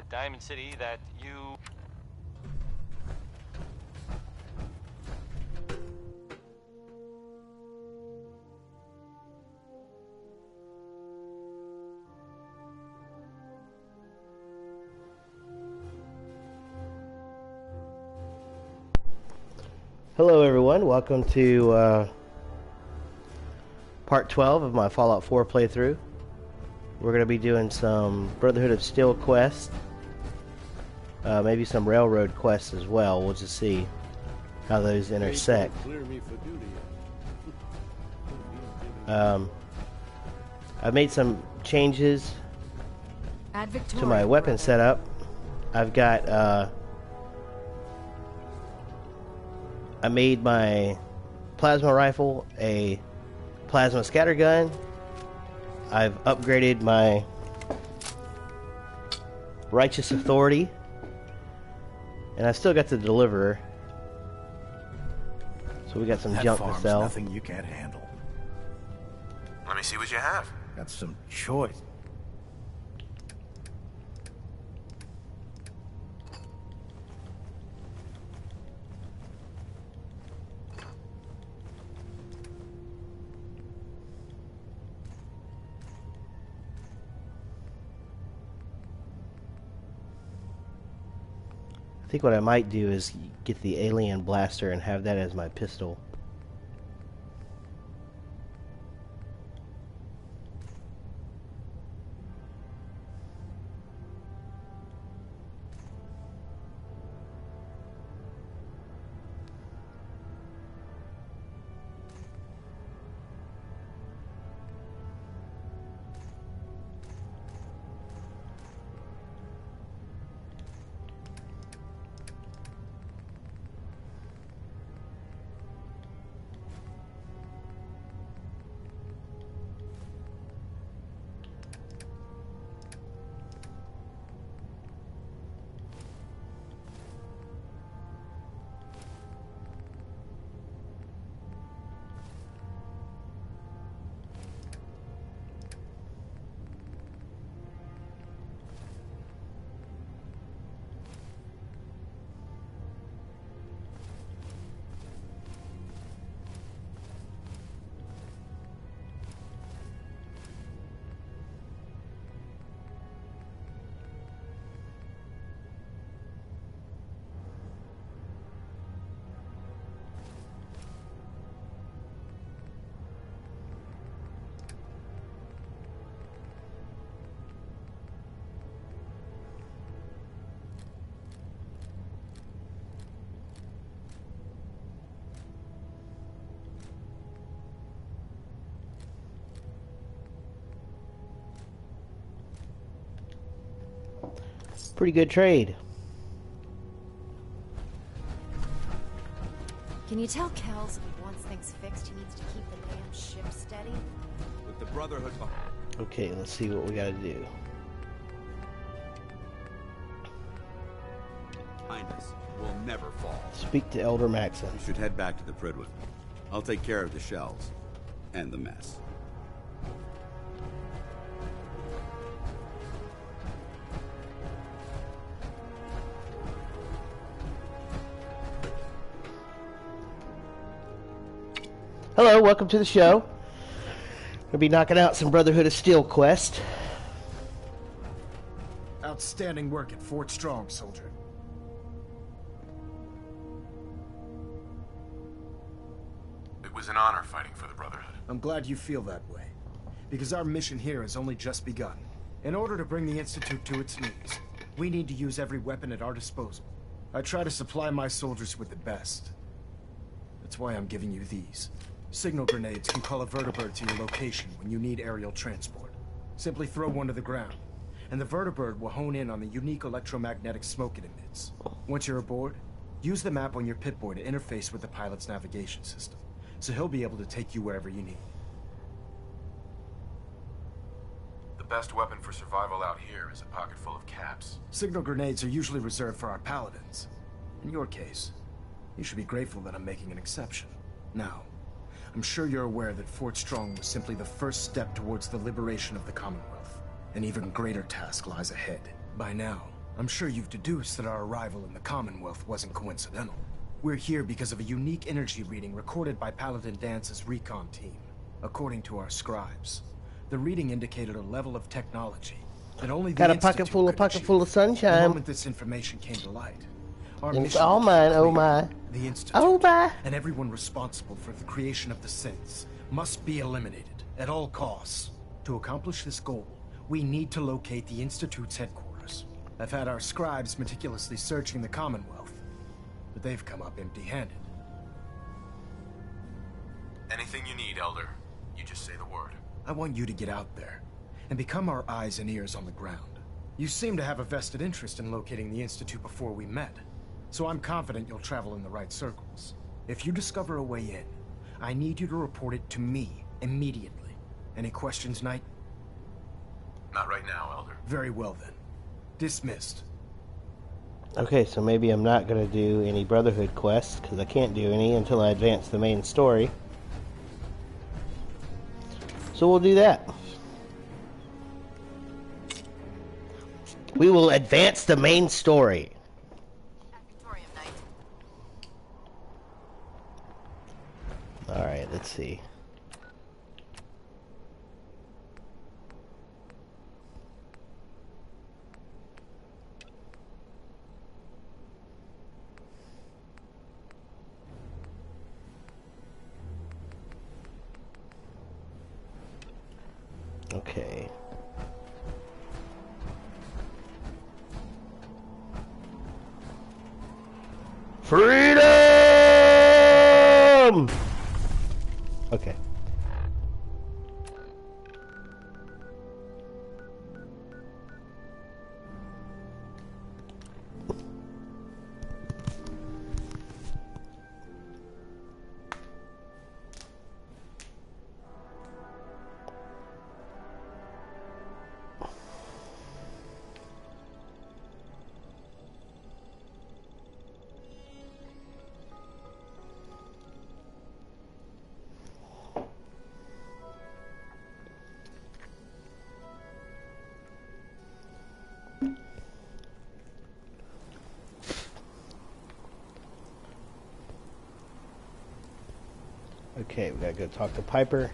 Diamond City that you... Hello everyone, welcome to part 12 of my Fallout 4 playthrough. We're going to be doing some Brotherhood of Steel quests, maybe some railroad quests as well. We'll just see how those intersect. I made some changes to my weapon setup. I've got I made my plasma rifle a plasma scattergun. I've upgraded my righteous authority, and I still got the deliverer. So we got some junk to sell. Nothing you can't handle. Let me see what you have. Got some choice. I think what I might do is get the alien blaster and have that as my pistol. Pretty good trade. Can you tell Kells if he wants things fixed, he needs to keep the damn ship steady? With the Brotherhood behind. Okay, let's see what we gotta do. Behind us will never fall. Speak to Elder Maxim. You should head back to the Pridwood. I'll take care of the shells and the mess. Hello, welcome to the show. We'll be knocking out some Brotherhood of Steel quest. Outstanding work at Fort Strong, soldier. It was an honor fighting for the Brotherhood. I'm glad you feel that way, because our mission here has only just begun. In order to bring the Institute to its knees, we need to use every weapon at our disposal. I try to supply my soldiers with the best. That's why I'm giving you these. Signal grenades can call a vertibird to your location when you need aerial transport. Simply throw one to the ground, and the vertibird will hone in on the unique electromagnetic smoke it emits. Once you're aboard, use the map on your Pip-Boy to interface with the pilot's navigation system, so he'll be able to take you wherever you need. The best weapon for survival out here is a pocket full of caps. Signal grenades are usually reserved for our paladins. In your case, you should be grateful that I'm making an exception. Now, I'm sure you're aware that Fort Strong was simply the first step towards the liberation of the Commonwealth. An even greater task lies ahead. By now, I'm sure you've deduced that our arrival in the Commonwealth wasn't coincidental. We're here because of a unique energy reading recorded by Paladin Dance's recon team. According to our scribes, the reading indicated a level of technology that only the Got a Institute pocket full of The sunshine. moment this information came to light, our It's mission all became mine, oh clear. my. The Institute Oh my. and everyone responsible for the creation of the synths must be eliminated at all costs. To accomplish this goal, we need to locate the Institute's headquarters. I've had our scribes meticulously searching the Commonwealth, but they've come up empty-handed. Anything you need, Elder. You just say the word. I want you to get out there and become our eyes and ears on the ground. You seem to have a vested interest in locating the Institute before we met, so I'm confident you'll travel in the right circles. If you discover a way in, I need you to report it to me immediately. Any questions, Knight? Not right now, Elder. Very well then. Dismissed. Okay, so maybe I'm not going to do any Brotherhood quests, because I can't do any until I advance the main story. So we'll do that. We will advance the main story. Alright, let's see. Okay. Freedom! Okay. Okay, we gotta go talk to Piper.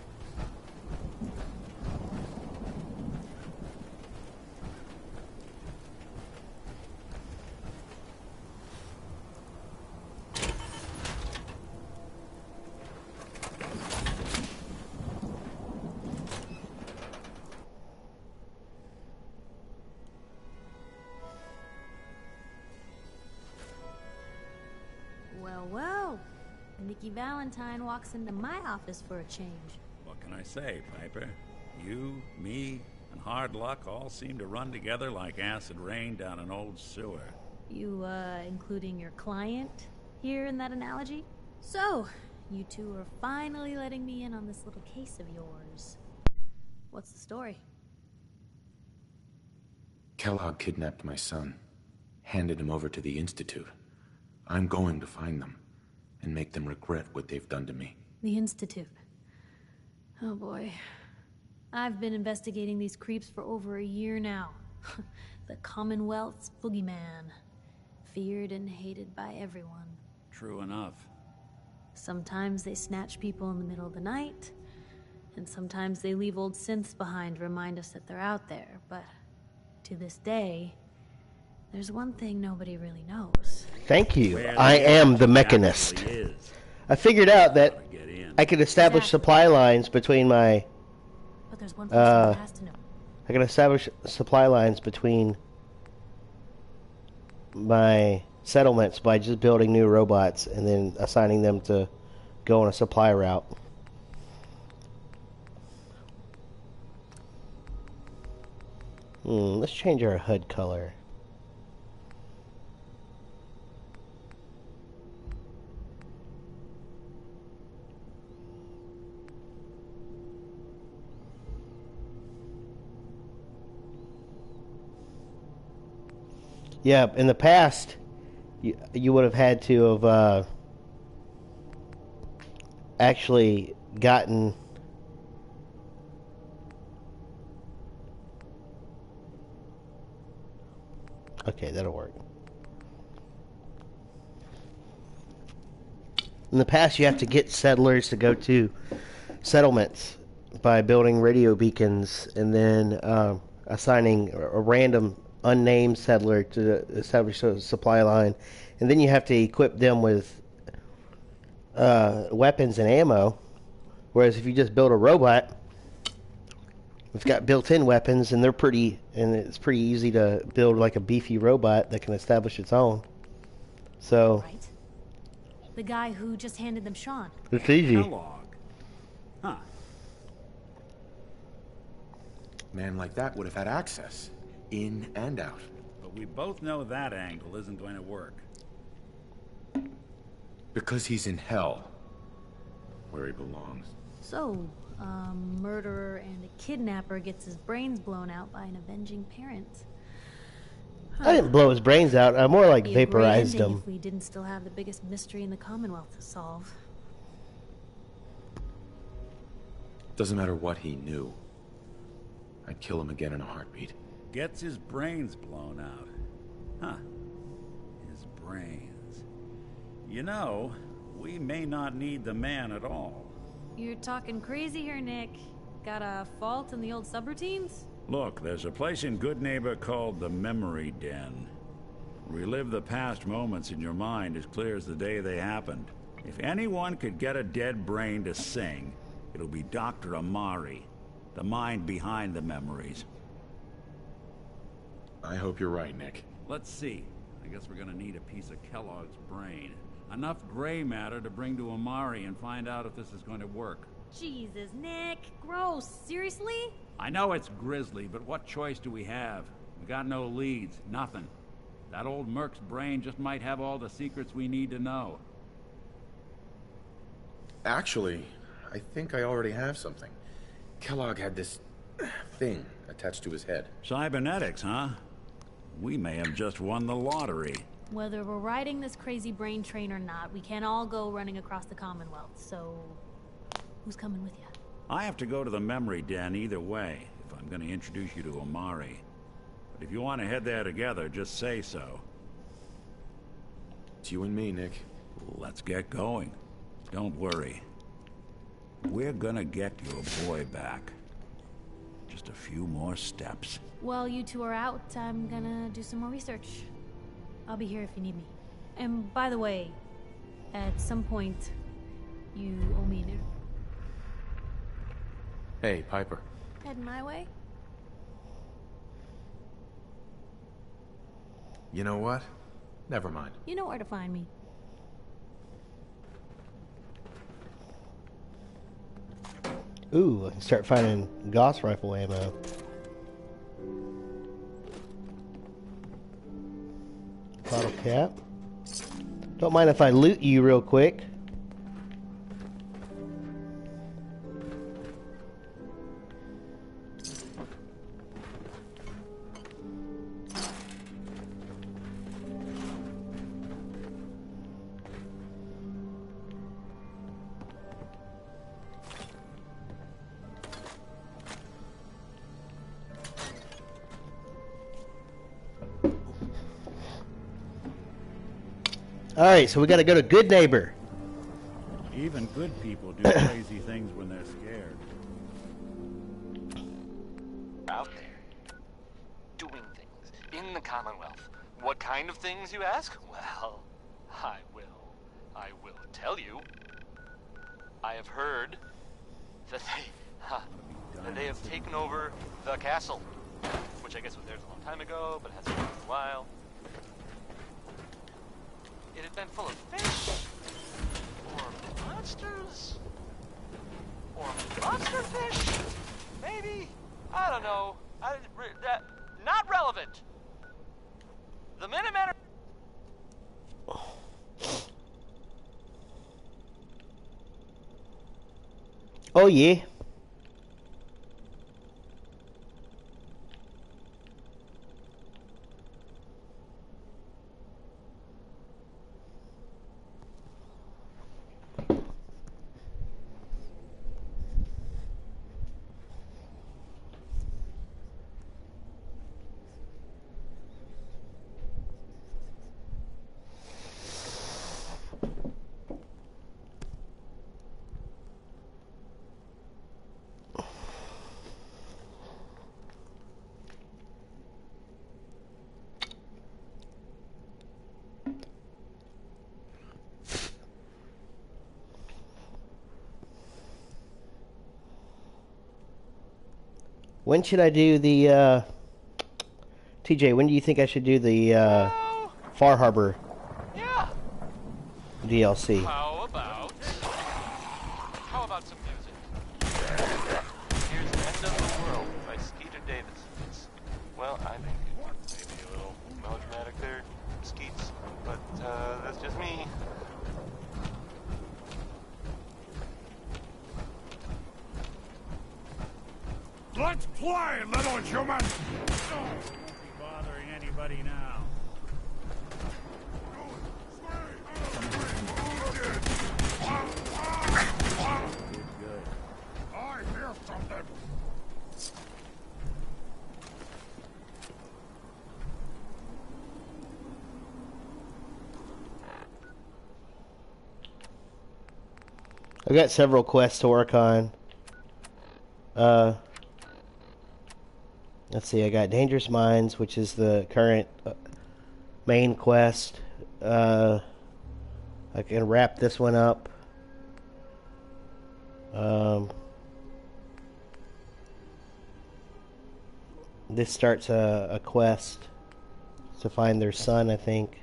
Well, well. Nikki Valentine walks into my office for a change. What can I say, Piper? You, me, and hard luck all seem to run together like acid rain down an old sewer. You, including your client here in that analogy? So, you two are finally letting me in on this little case of yours. What's the story? Kellogg kidnapped my son, handed him over to the Institute. I'm going to find them and make them regret what they've done to me. The Institute. Oh boy. I've been investigating these creeps for over a year now. The Commonwealth's boogeyman. Feared and hated by everyone. True enough. Sometimes they snatch people in the middle of the night, and sometimes they leave old synths behind to remind us that they're out there, but to this day, there's one thing nobody really knows. Thank you. I am the mechanist. I figured out that I could establish supply lines between my... But there's one person who has to know. I can establish supply lines between my settlements by just building new robots and then assigning them to go on a supply route. Let's change our HUD color. Yeah, in the past, you would have had to have actually gotten Okay, that'll work. In the past, you have to get settlers to go to settlements by building radio beacons and then assigning a random unnamed settler to establish a supply line, and then you have to equip them with weapons and ammo. Whereas if you just build a robot, it's got built-in weapons, and it's pretty easy to build like a beefy robot that can establish its own. So Right. The guy who just handed them Sean. it's easy. Kellogg. Huh. Man like that would have had access, in and out. But we both know that angle isn't going to work. Because he's in hell, where he belongs. So, a murderer and a kidnapper gets his brains blown out by an avenging parent. I didn't blow his brains out. I more like Be a great vaporized ending him. if we didn't still have the biggest mystery in the Commonwealth to solve. Doesn't matter what he knew. I'd kill him again in a heartbeat. Gets his brains blown out. Huh. His brains. You know, we may not need the man at all. You're talking crazy here, Nick. Got a fault in the old subroutines? Look, there's a place in Good Neighbor called the Memory Den. Relive the past moments in your mind as clear as the day they happened. If anyone could get a dead brain to sing, it'll be Dr. Amari, the mind behind the memories. I hope you're right, Nick. Let's see. I guess we're gonna need a piece of Kellogg's brain. Enough gray matter to bring to Amari and find out if this is going to work. Jesus, Nick. Gross. Seriously? I know it's grisly, but what choice do we have? We got no leads, nothing. That old Merc's brain just might have all the secrets we need to know. Actually, I think I already have something. Kellogg had this thing attached to his head. Cybernetics, huh? We may have just won the lottery. Whether we're riding this crazy brain train or not, we can't all go running across the Commonwealth, so... who's coming with you? I have to go to the memory den either way, if I'm going to introduce you to Amari. But if you want to head there together, just say so. It's you and me, Nick. Let's get going. Don't worry. We're gonna get your boy back. Just a few more steps. While you two are out, I'm gonna do some more research. I'll be here if you need me. And by the way, at some point, you owe me an interview. Hey, Piper. Heading my way? You know what? Never mind. You know where to find me. Ooh, I can start finding Gauss rifle ammo. Bottle cap. Don't mind if I loot you real quick. Alright, so we gotta go to Good Neighbor. Even good people do crazy things when they're scared. Out there, doing things in the Commonwealth. What kind of things, you ask? Well, I will tell you. I have heard that they have taken over the castle, which I guess was theirs a long time ago, but hasn't been for a while. It had been full of fish, or monsters, or monster fish, maybe? I don't know. Not relevant. The Minutemen are... Oh yeah. When should I do the, TJ, when do you think I should do the, Far Harbor Yeah. DLC? How about some music? Here's End of the World by Skeeter Davis. Well, I think it may be a little melodramatic there, Skeets, but that's just me. Let's play, little human! Don't be bothering anybody now. Good. I hear something. I've got several quests to work on. Let's see, I got Dangerous Minds, which is the current main quest. I can wrap this one up. This starts a quest to find their son, I think.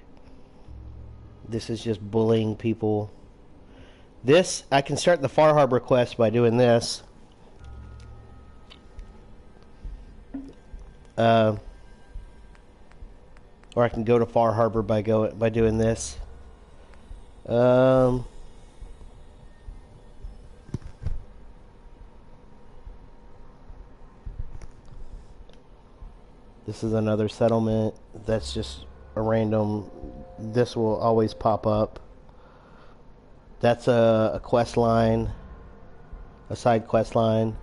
This is just bullying people. This, I can start the Far Harbor quest by doing this. Or I can go to Far Harbor by doing this. This is another settlement. That's just a random. This will always pop up. That's a quest line, a side quest line.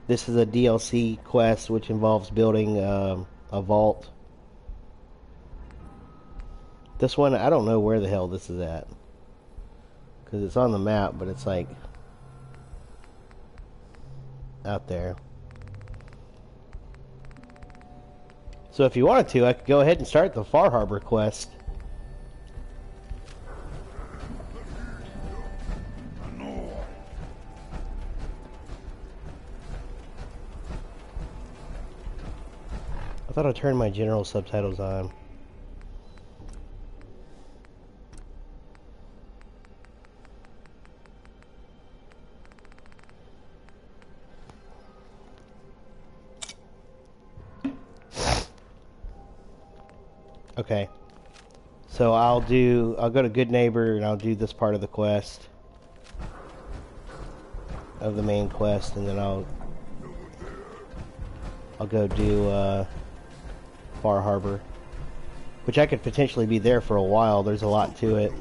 This is a DLC quest which involves building a vault. This one, I don't know where the hell this is at, because it's on the map, but it's like out there. So if you wanted to, I could go ahead and start the Far Harbor quest. I thought I turned my general subtitles on. Okay. So I'll go to Good Neighbor and I'll do this part of the quest. Of the main quest, and then I'll go do Far Harbor, which I could potentially be there for a while. There's a lot to it.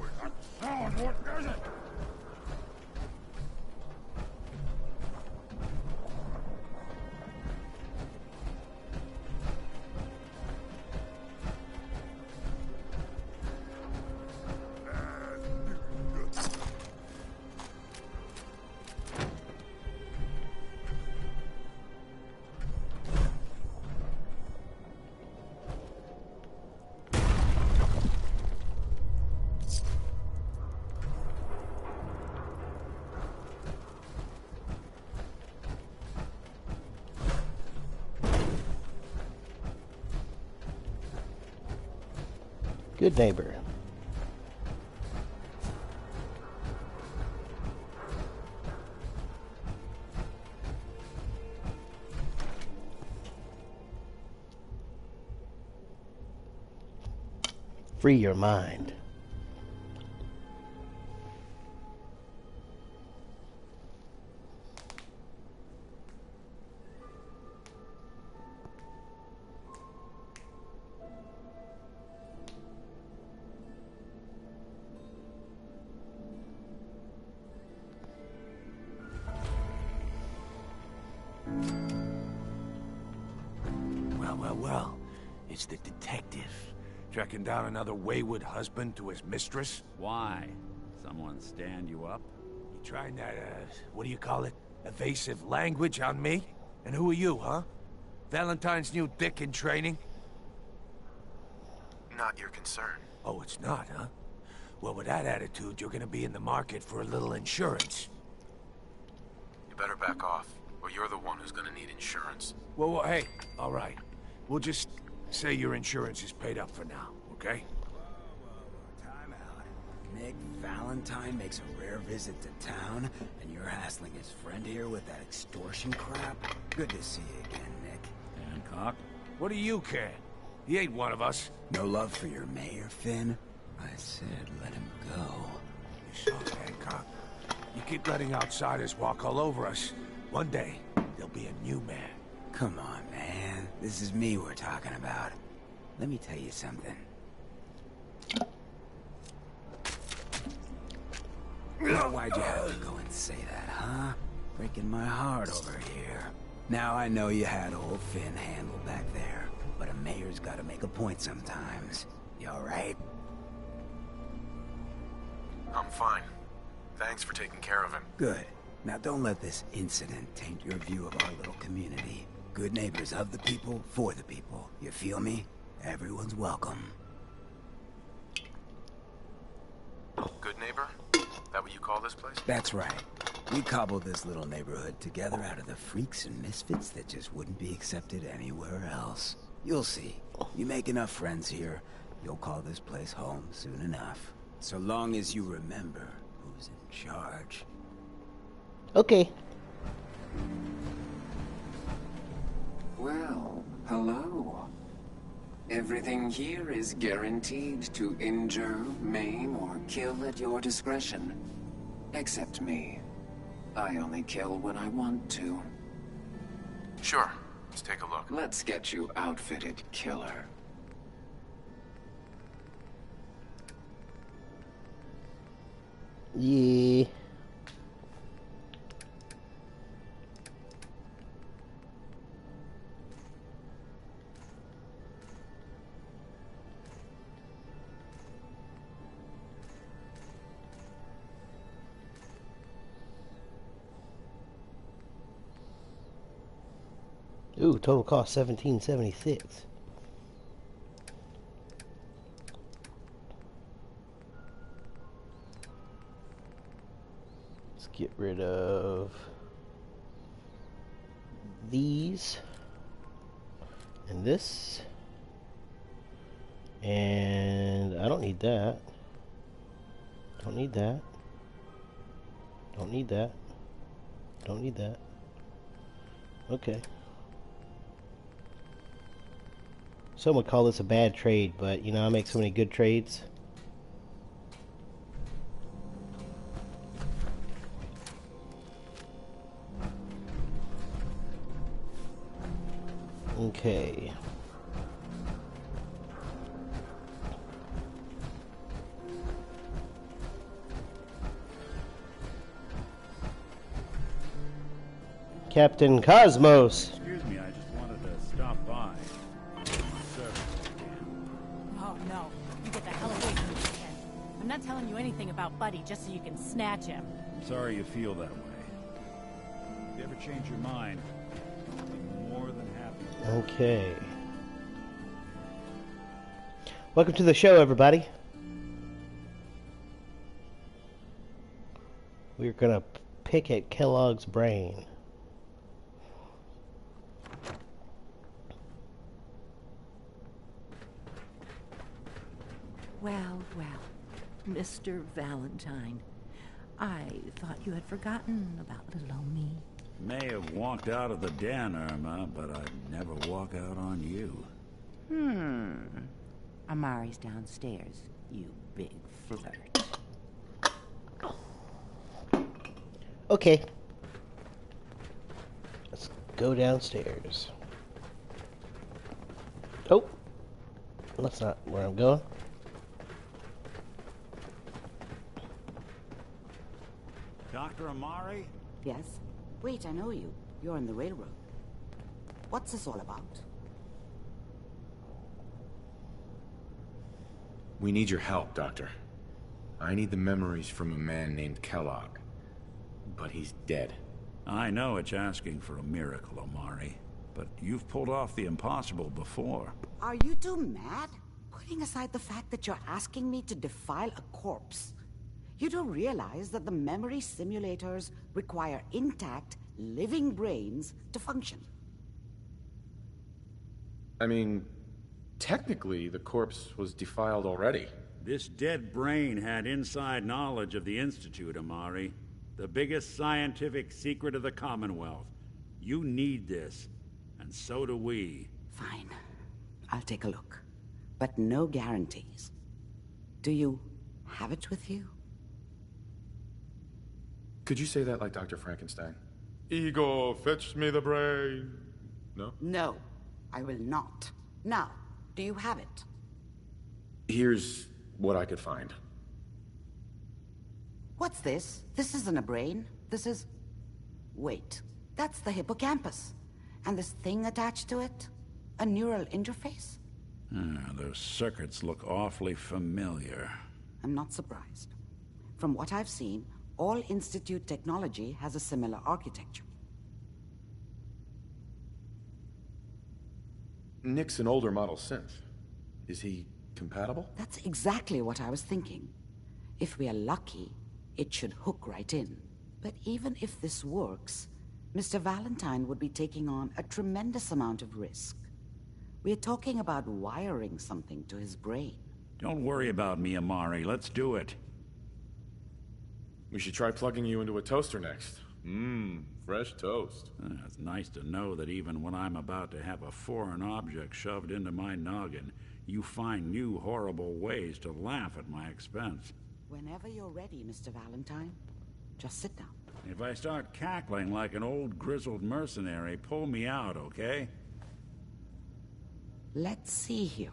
Good Neighbor. Free your mind. Well, it's the detective. Tracking down another wayward husband to his mistress? Why? Someone stand you up? You trying that, what do you call it? Evasive language on me? And who are you, huh? Valentine's new dick in training? Not your concern. Oh, it's not, huh? Well, with that attitude, you're gonna be in the market for a little insurance. You better back off. Well, you're the one who's gonna need insurance. Well, hey, all right. We'll just say your insurance is paid up for now, okay? Time out. Nick Valentine makes a rare visit to town, and you're hassling his friend here with that extortion crap? Good to see you again, Nick. Hancock? What do you care? He ain't one of us. No love for your mayor, Finn? I said let him go. You saw Hancock. You keep letting outsiders walk all over us. One day, there'll be a new man. Come on, man. This is me we're talking about. Let me tell you something. Why'd you have to go and say that, huh? Breaking my heart over here. Now I know you had old Finn handled back there, but a mayor's gotta make a point sometimes. You alright? I'm fine. Thanks for taking care of him. Good. Now don't let this incident taint your view of our little community. Good neighbors of the people, for the people. You feel me? Everyone's welcome. Good neighbor? That what you call this place? That's right. We cobbled this little neighborhood together out of the freaks and misfits that just wouldn't be accepted anywhere else. You'll see. You make enough friends here, you'll call this place home soon enough. So long as you remember who's in charge. Okay. Well, hello. Everything here is guaranteed to injure, maim, or kill at your discretion. Except me. I only kill when I want to. Sure. Let's take a look. Let's get you outfitted, killer. Yeah. Ooh, total cost $17.76. Let's get rid of these and this, and I don't need that. Don't need that. Don't need that. Don't need that. Okay. Some would call this a bad trade, but you know, I make so many good trades. Okay. Captain Cosmos. Excuse me, I just wanted to stop by. Oh no, you get the hell away from me again. I'm not telling you anything about Buddy just so you can snatch him. Sorry you feel that way. If you ever change your mind, I'll be more than happy. Okay. Welcome to the show, everybody. We're gonna pick at Kellogg's brain. Well, well, Mr. Valentine, I thought you had forgotten about little old me. May have walked out of the den, Irma, but I'd never walk out on you. Amari's downstairs, you big flirt. Okay. Let's go downstairs. Oh. That's not where I'm going. Dr. Amari? Yes? Wait, I know you. You're on the railroad. What's this all about? We need your help, Doctor. I need the memories from a man named Kellogg. But he's dead. I know it's asking for a miracle, Amari. But you've pulled off the impossible before. Are you two mad? Putting aside the fact that you're asking me to defile a corpse, you don't realize that the memory simulators require intact, living brains to function. I mean, technically, the corpse was defiled already. This dead brain had inside knowledge of the Institute, Amari. The biggest scientific secret of the Commonwealth. You need this, and so do we. Fine. I'll take a look. But no guarantees. Do you have it with you? Could you say that like Dr. Frankenstein? Ego, fetch me the brain. No? No, I will not. Now, do you have it? Here's what I could find. What's this? This isn't a brain. This is... Wait, that's the hippocampus. And this thing attached to it? A neural interface? Those circuits look awfully familiar. I'm not surprised. From what I've seen, all Institute technology has a similar architecture. Nick's an older model synth. Is he compatible? That's exactly what I was thinking. If we are lucky, it should hook right in. But even if this works, Mr. Valentine would be taking on a tremendous amount of risk. We're talking about wiring something to his brain. Don't worry about me, Amari. Let's do it. We should try plugging you into a toaster next. Fresh toast. It's nice to know that even when I'm about to have a foreign object shoved into my noggin, you find new horrible ways to laugh at my expense. Whenever you're ready, Mr. Valentine, just sit down. If I start cackling like an old grizzled mercenary, pull me out, okay? Let's see here.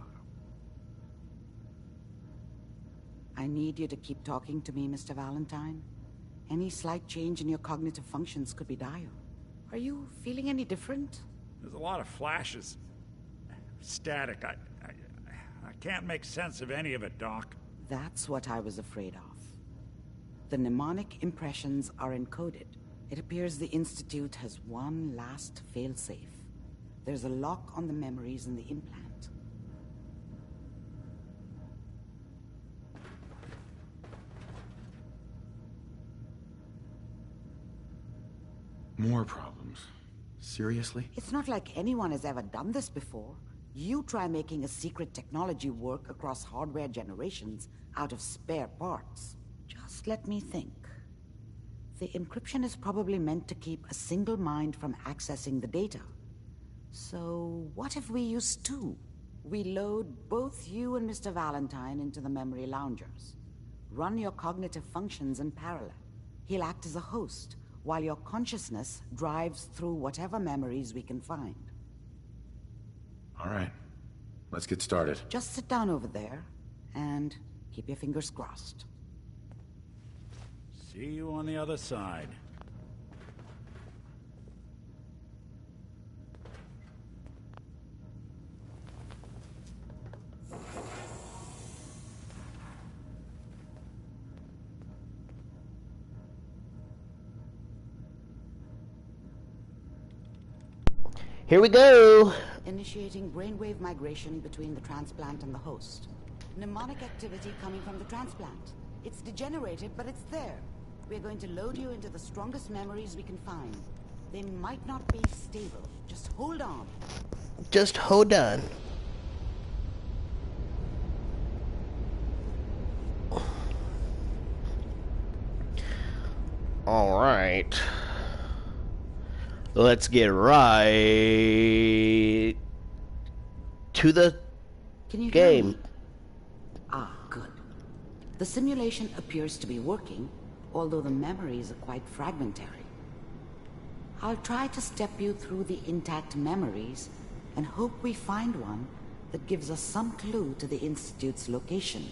I need you to keep talking to me, Mr. Valentine. Any slight change in your cognitive functions could be dire. Are you feeling any different? There's a lot of flashes. Static. I can't make sense of any of it, Doc. That's what I was afraid of. The mnemonic impressions are encoded. It appears the Institute has one last failsafe. There's a lock on the memories in the implant. More problems. Seriously? It's not like anyone has ever done this before. You try making a secret technology work across hardware generations out of spare parts. Just let me think. The encryption is probably meant to keep a single mind from accessing the data. So what if we use two? We load both you and Mr. Valentine into the memory loungers. Run your cognitive functions in parallel. He'll act as a host, while your consciousness drives through whatever memories we can find. All right. Let's get started. Just sit down over there, and keep your fingers crossed. See you on the other side. Here we go! Initiating brainwave migration between the transplant and the host. Mnemonic activity coming from the transplant. It's degenerated, but it's there. We're going to load you into the strongest memories we can find. They might not be stable. Just hold on. Just hold on. All right. Let's get right to the Can you game. hear me? Ah, good. The simulation appears to be working, although the memories are quite fragmentary. I'll try to step you through the intact memories and hope we find one that gives us some clue to the Institute's location.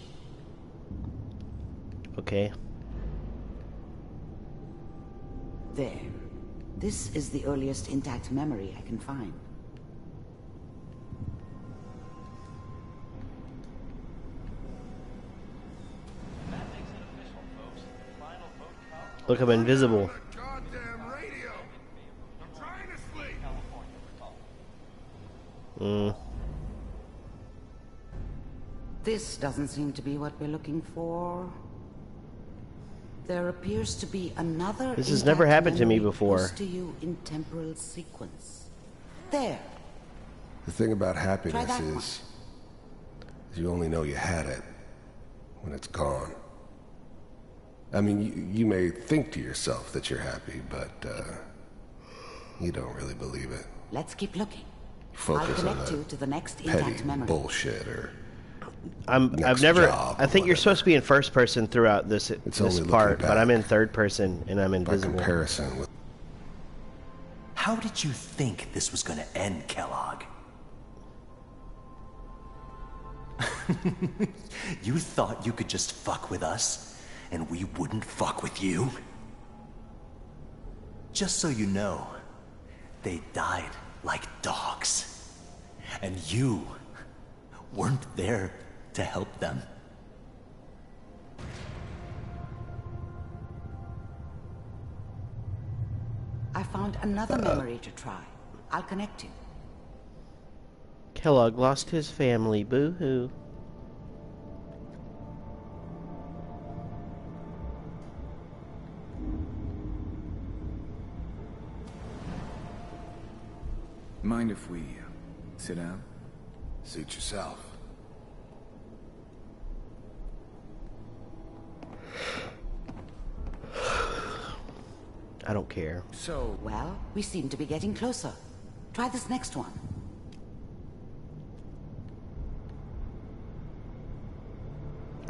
Okay. There. This is the earliest intact memory I can find. Look, I'm invisible. Goddamn radio! I'm trying to sleep! This doesn't seem to be what we're looking for. There appears to be another. This has never happened to me before. Close to you in temporal sequence. There. The thing about happiness that is you only know you had it when it's gone. I mean, you may think to yourself that you're happy, but you don't really believe it. Let's keep looking. Focus I'll connect on you to the next petty intact memory. bullshit or I've never. I think you're supposed to be in first person throughout this part, but I'm in third person and I'm invisible. By comparison with. How did you think this was going to end, Kellogg? You thought you could just fuck with us, and we wouldn't fuck with you? Just so you know, they died like dogs. And you weren't there to help them. I found another memory to try. I'll connect you. Kellogg lost his family. Boo-hoo. Mind if we sit down? Suit yourself. I don't care. So, well, we seem to be getting closer. Try this next one.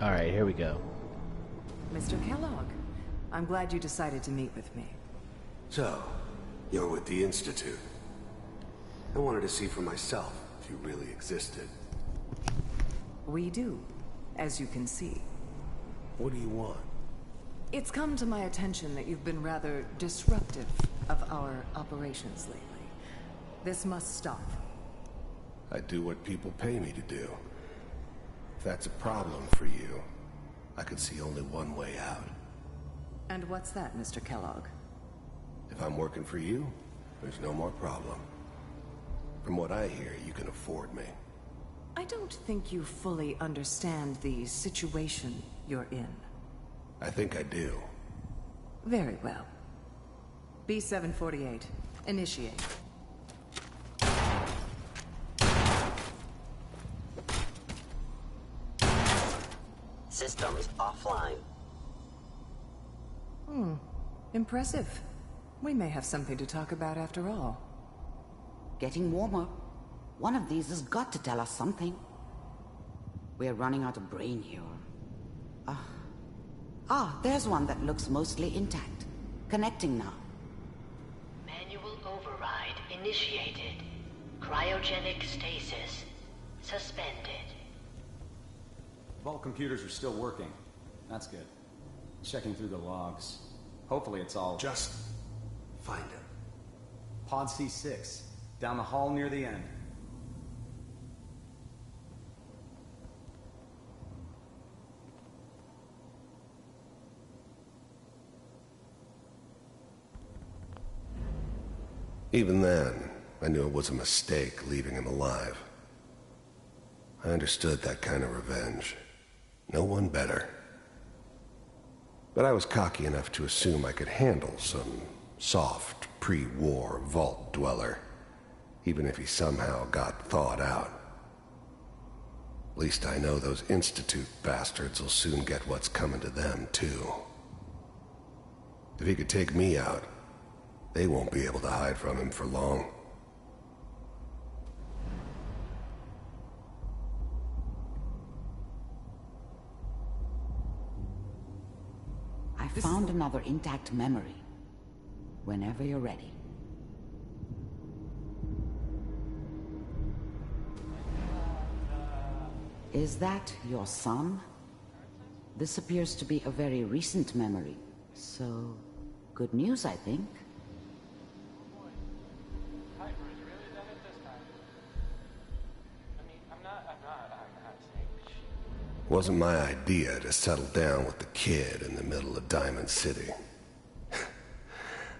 All right, here we go. Mr. Kellogg, I'm glad you decided to meet with me. So, you're with the Institute. I wanted to see for myself if you really existed. We do, as you can see. What do you want? It's come to my attention that you've been rather disruptive of our operations lately. This must stop. I do what people pay me to do. If that's a problem for you, I could see only one way out. And what's that, Mr. Kellogg? If I'm working for you, there's no more problem. From what I hear, you can afford me. I don't think you fully understand the situation you're in. I think I do. Very well. B-748, initiate. Systems offline. Impressive. We may have something to talk about after all. Getting warmer. One of these has got to tell us something. We're running out of brain here. There's one that looks mostly intact. Connecting now. Manual override initiated. Cryogenic stasis suspended. Vault computers are still working. That's good. Checking through the logs. Hopefully it's all... Just find him. Pod C6. Down the hall near the end. Even then, I knew it was a mistake leaving him alive. I understood that kind of revenge. No one better. But I was cocky enough to assume I could handle some soft, pre-war vault dweller, even if he somehow got thawed out. At least I know those Institute bastards will soon get what's coming to them, too. If he could take me out, they won't be able to hide from him for long. I found another intact memory. Whenever you're ready. Is that your son? This appears to be a very recent memory. So, good news, I think. Wasn't my idea to settle down with the kid in the middle of Diamond City.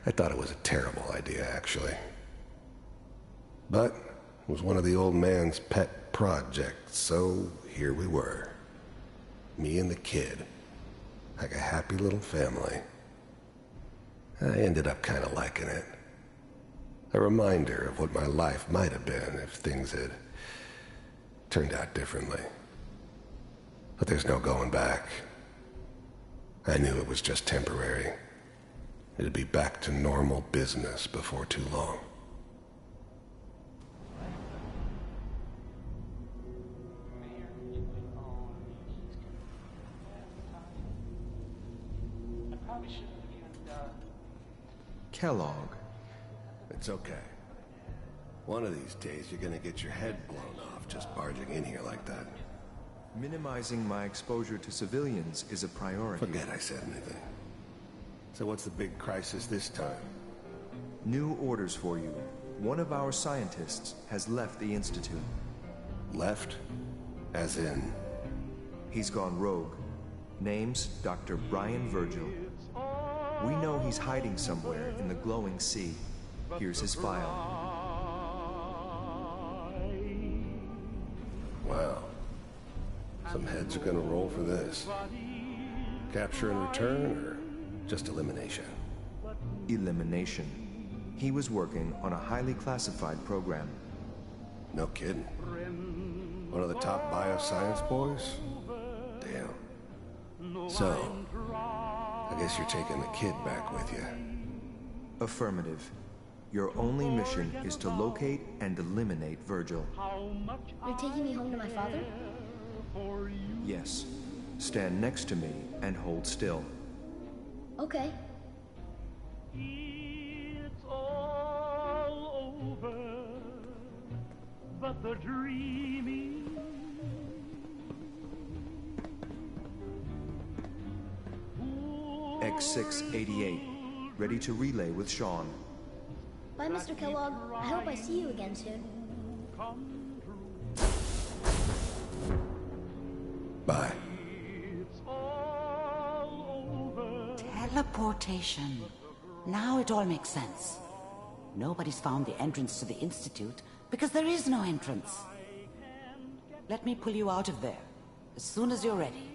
I thought it was a terrible idea, actually. But it was one of the old man's pet projects, so here we were. Me and the kid, like a happy little family. I ended up kind of liking it. A reminder of what my life might have been if things had turned out differently. But there's no going back. I knew it was just temporary. It'd be back to normal business before too long. Kellogg. It's okay. One of these days you're gonna get your head blown off just barging in here like that. Minimizing my exposure to civilians is a priority. Forget I said anything. So what's the big crisis this time? New orders for you. One of our scientists has left the Institute. Left? As in? He's gone rogue. Name's Dr. Brian Virgil. We know he's hiding somewhere in the glowing sea. Here's his file. Wow. Some heads are gonna roll for this. Capture and return, or just elimination? Elimination. He was working on a highly classified program. No kidding. One of the top bioscience boys? Damn. So, I guess you're taking the kid back with you. Affirmative. Your only mission is to locate and eliminate Virgil. You're taking me home to my father? Yes. Stand next to me and hold still. Okay. It's all over, but the dreaming. X688, ready to relay with Sean. Bye, Mr. Kellogg. I hope I see you again soon. Bye. Teleportation. Now it all makes sense. Nobody's found the entrance to the Institute because there is no entrance. Let me pull you out of there as soon as you're ready.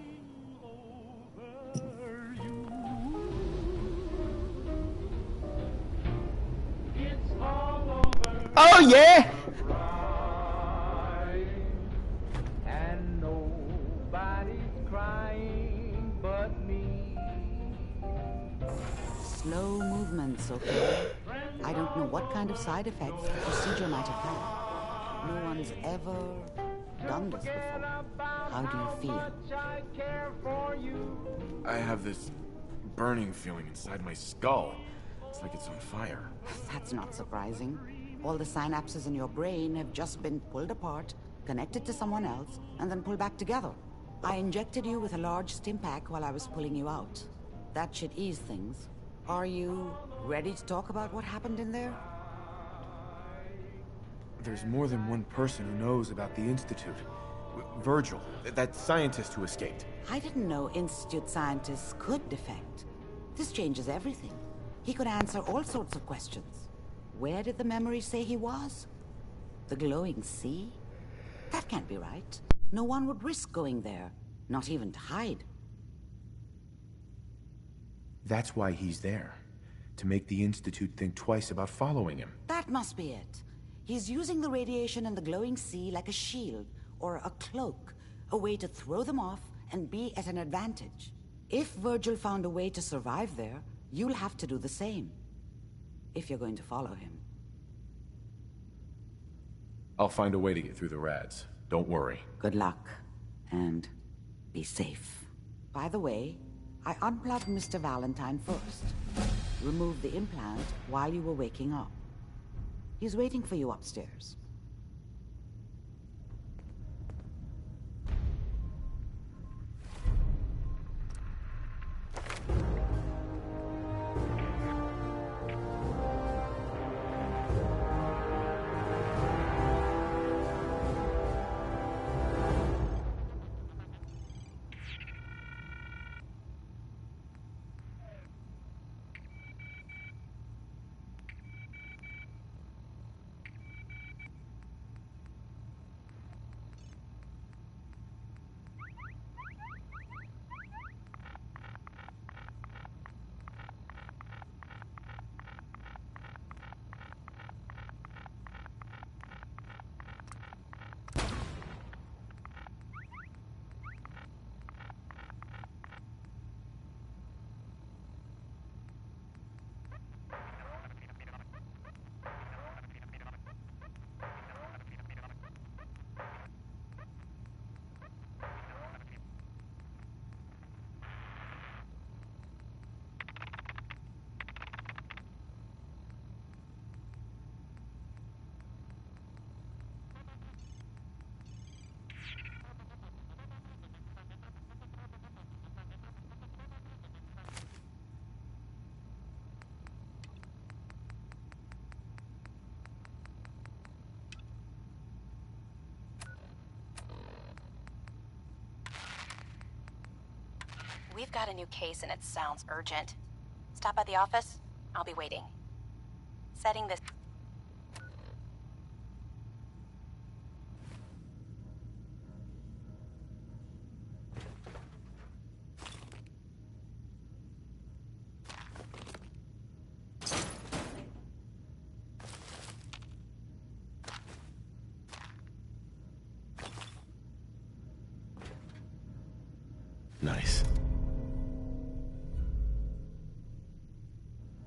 Oh yeah! And nobody's crying but me. Slow movements, okay? I don't know what kind of side effects the procedure might have had. No one's ever done this before. How do you feel? I have this burning feeling inside my skull. It's like it's on fire. That's not surprising. All the synapses in your brain have just been pulled apart, connected to someone else, and then pulled back together. I injected you with a large stim pack while I was pulling you out. That should ease things. Are you ready to talk about what happened in there? There's more than one person who knows about the Institute. Virgil, that scientist who escaped. I didn't know Institute scientists could defect. This changes everything. He could answer all sorts of questions. Where did the memory say he was? The glowing sea? That can't be right. No one would risk going there, not even to hide. That's why he's there. To make the Institute think twice about following him. That must be it. He's using the radiation in the glowing sea like a shield or a cloak, a way to throw them off and be at an advantage. If Virgil found a way to survive there, you'll have to do the same. If you're going to follow him. I'll find a way to get through the rads. Don't worry. Good luck. And be safe. By the way, I unplugged Mr. Valentine first. Removed the implant while you were waking up. He's waiting for you upstairs. We've got a new case and it sounds urgent. Stop by the office. I'll be waiting. Setting this... Nice.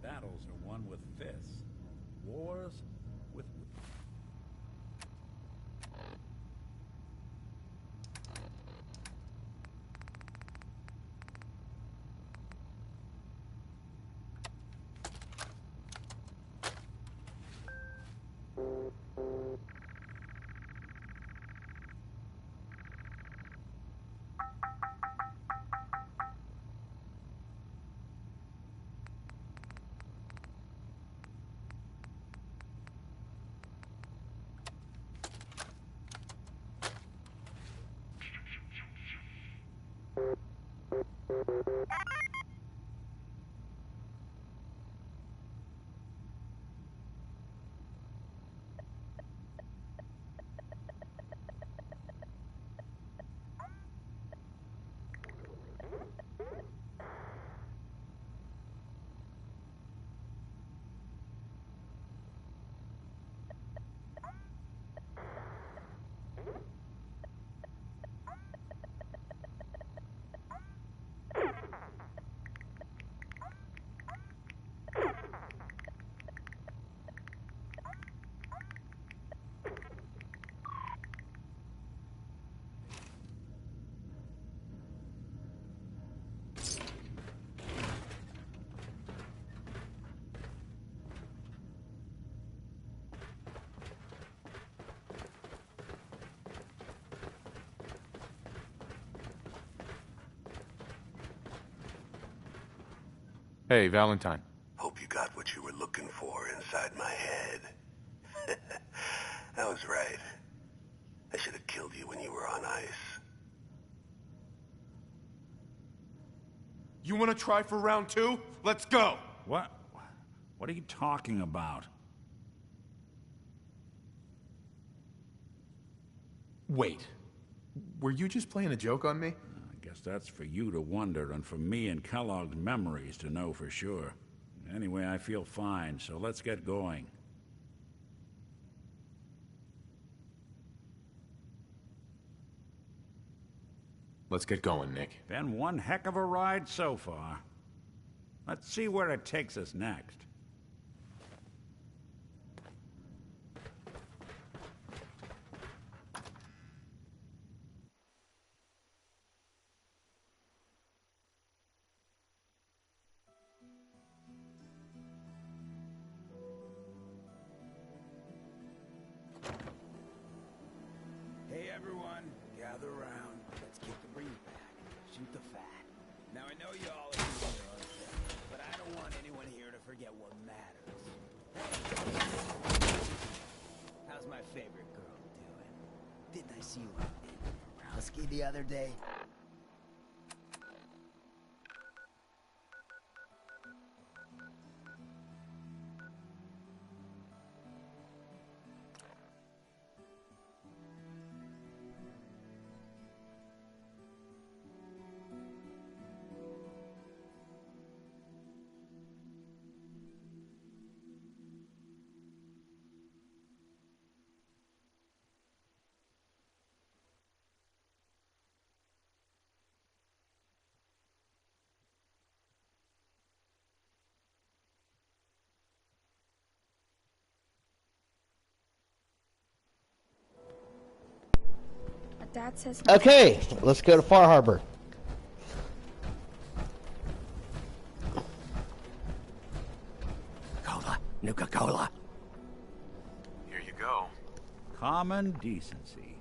Battles are won with fists. Wars with... Hey, Valentine. Hope you got what you were looking for inside my head. I was right. I should have killed you when you were on ice. You want to try for round 2? Let's go! What? What are you talking about? Wait. Were you just playing a joke on me? I guess that's for you to wonder, and for me and Kellogg's memories to know for sure. Anyway, I feel fine, so let's get going. Let's get going, Nick. Been one heck of a ride so far. Let's see where it takes us next. Hey everyone, gather around. Let's kick the breeze back. Shoot the fat. Now I know you all are doing your own thing, but I don't want anyone here to forget what matters. How's my favorite girl doing? Didn't I see you out in Rowski the other day? Dad says okay, let's go to Far Harbor. Cola, Nuka-Cola. Here you go. Common decency.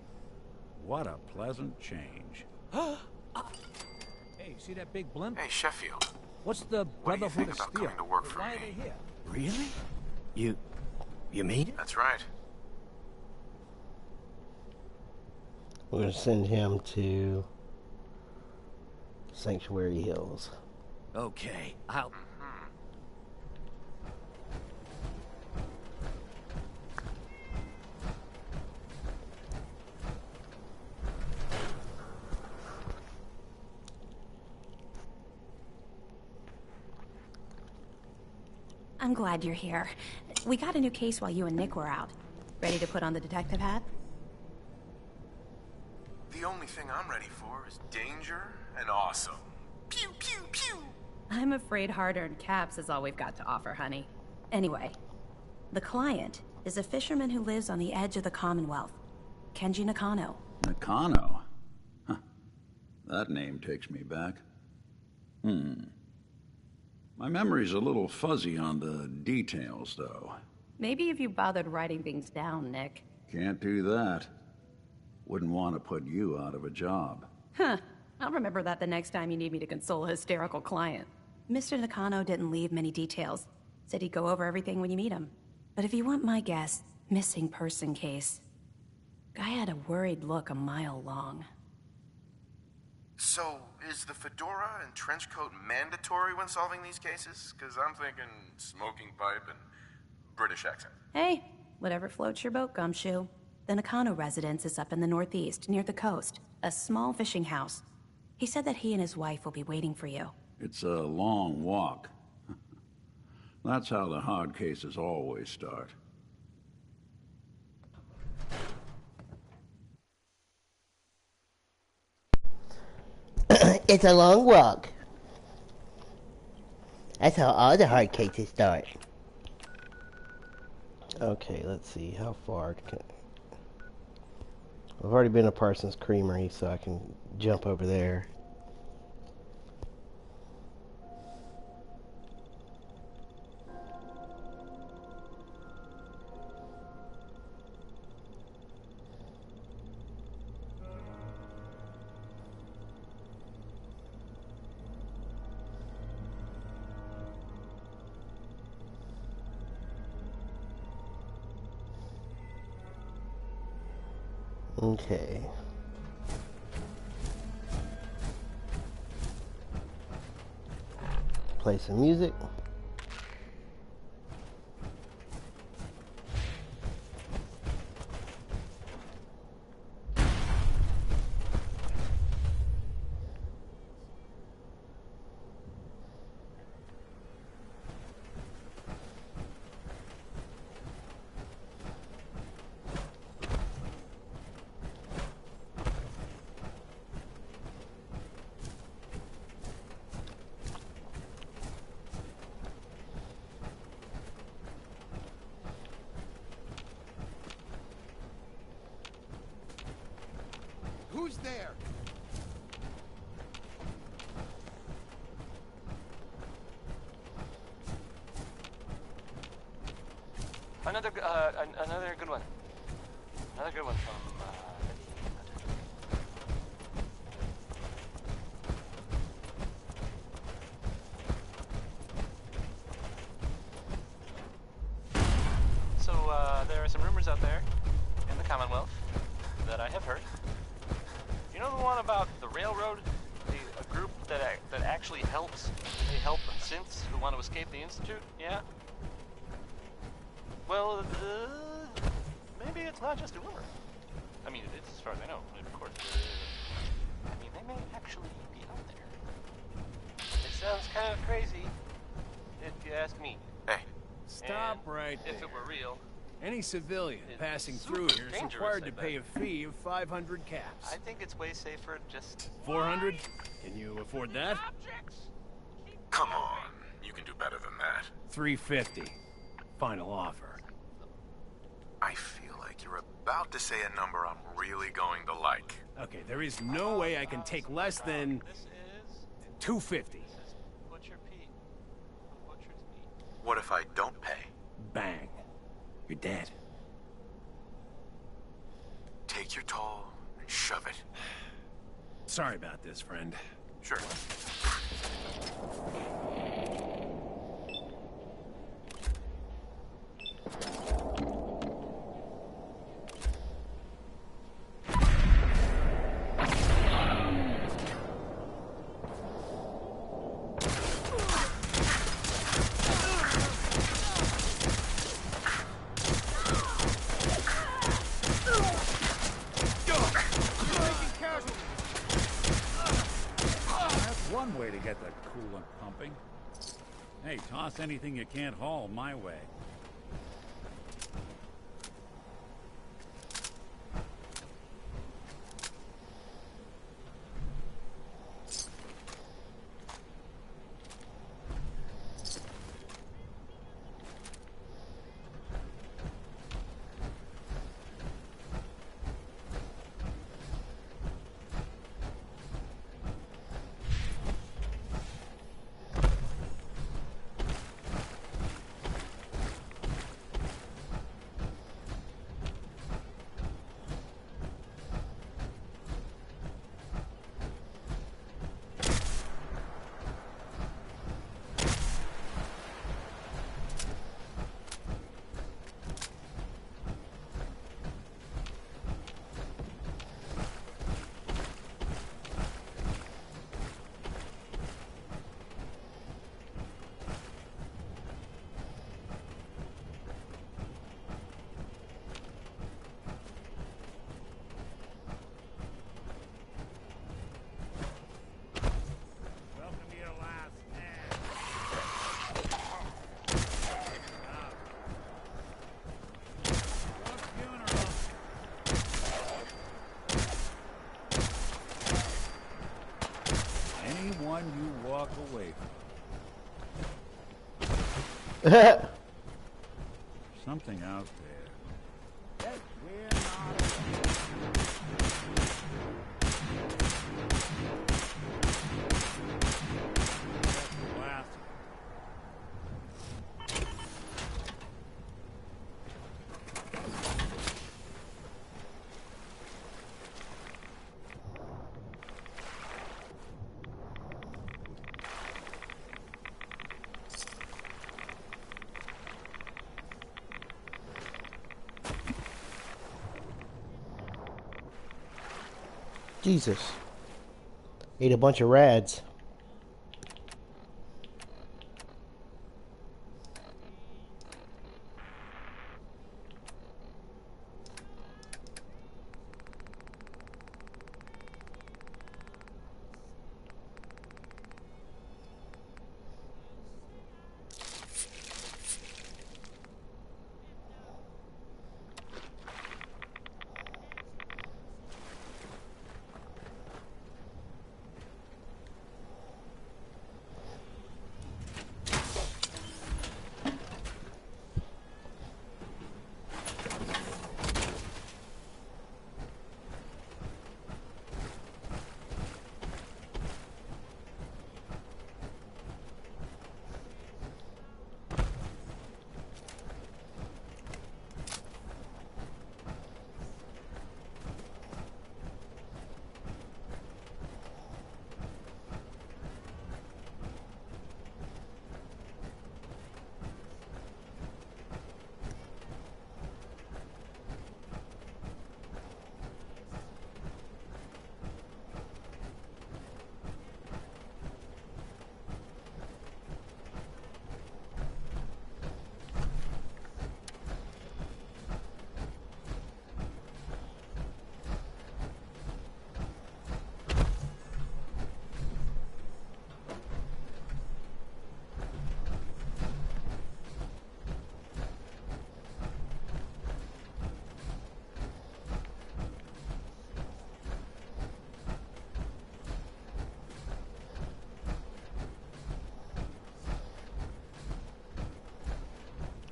What a pleasant change. Hey, see that big blimp? Hey, Sheffield. What's the What do you Brotherhood think of about Steel? coming to work for Why are me? they here? Really? You mean it? That's right. We're gonna send him to Sanctuary Hills. Okay, I'll... I'm glad you're here. We got a new case while you and Nick were out. Ready to put on the detective hat? The only thing I'm ready for is danger and awesome. Pew, pew, pew! I'm afraid hard-earned caps is all we've got to offer, honey. Anyway, the client is a fisherman who lives on the edge of the Commonwealth. Kenji Nakano. Nakano? Huh. That name takes me back. My memory's a little fuzzy on the details, though. Maybe if you bothered writing things down, Nick. Can't do that. Wouldn't want to put you out of a job. Huh. I'll remember that the next time you need me to console a hysterical client. Mr. Nakano didn't leave many details. Said he'd go over everything when you meet him. But if you want my guess, missing person case. Guy had a worried look a mile long. So, is the fedora and trench coat mandatory when solving these cases? Because I'm thinking smoking pipe and British accent. Hey, whatever floats your boat, Gumshoe. The Nakano residence is up in the northeast, near the coast. A small fishing house. He said that he and his wife will be waiting for you. It's a long walk. That's how the hard cases always start. It's a long walk. That's how all the hard cases start. Okay, let's see. How far can... I've already been to Parsons Creamery, so I can jump over there. Okay. Play some music. Who's there? Another good one. Another good one from, So, there are some rumors out there in the Commonwealth that I have heard. You know the one about the railroad? A group that actually helps? They help synths who want to escape the Institute? Yeah? Well, maybe it's not just a rumor. I mean, it is as far as I know. Of course, I mean, they may actually be out there. It sounds kind of crazy, if you ask me. Hey. Stop right there. If it were real. Any civilian passing through here is required to pay a fee of 500 caps. I think it's way safer just... 400? Can you afford that? Come on. You can do better than that. 350. Final offer. I feel like you're about to say a number I'm really going to like. Okay, there is no way I can take less than... 250. What if I don't pay? Bang. You're dead. Take your toll and shove it. Sorry about this, friend. Sure. one way to get the coolant pumping. Hey, toss anything you can't haul my way. Anyone you walk away from. Something out there. That we're not. Jesus. Ate a bunch of rads.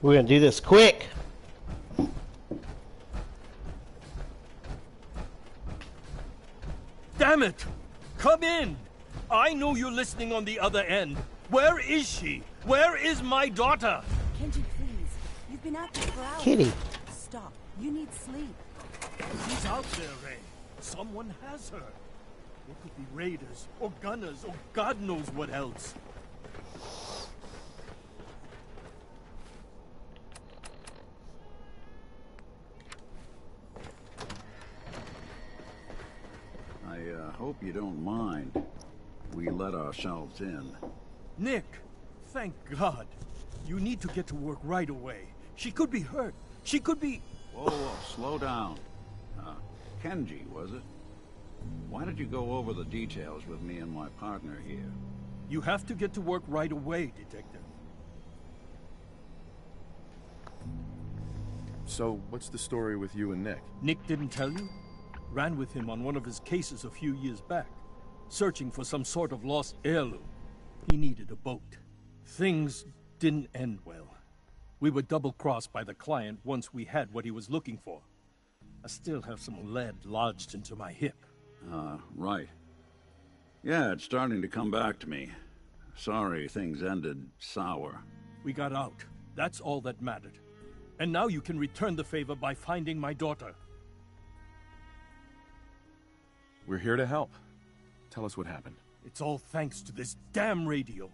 We're gonna do this quick. Damn it! Come in! I know you're listening on the other end. Where is she? Where is my daughter? Kenji, please. You've been acting for hours. Kitty. Stop. You need sleep. She's out there, Ray. Someone has her. It could be raiders, or gunners, or God knows what else. I hope you don't mind. We let ourselves in. Nick, thank God. You need to get to work right away. She could be hurt. She could be... Whoa, slow down. Kenji, was it? Why did you go over the details with me and my partner here? You have to get to work right away, Detective. So, what's the story with you and Nick? Nick didn't tell you? Ran with him on one of his cases a few years back, searching for some sort of lost heirloom. He needed a boat. Things didn't end well. We were double-crossed by the client once we had what he was looking for. I still have some lead lodged into my hip. Right. Yeah, it's starting to come back to me. Sorry things ended sour. We got out. That's all that mattered. And now you can return the favor by finding my daughter. We're here to help. Tell us what happened. It's all thanks to this damn radio.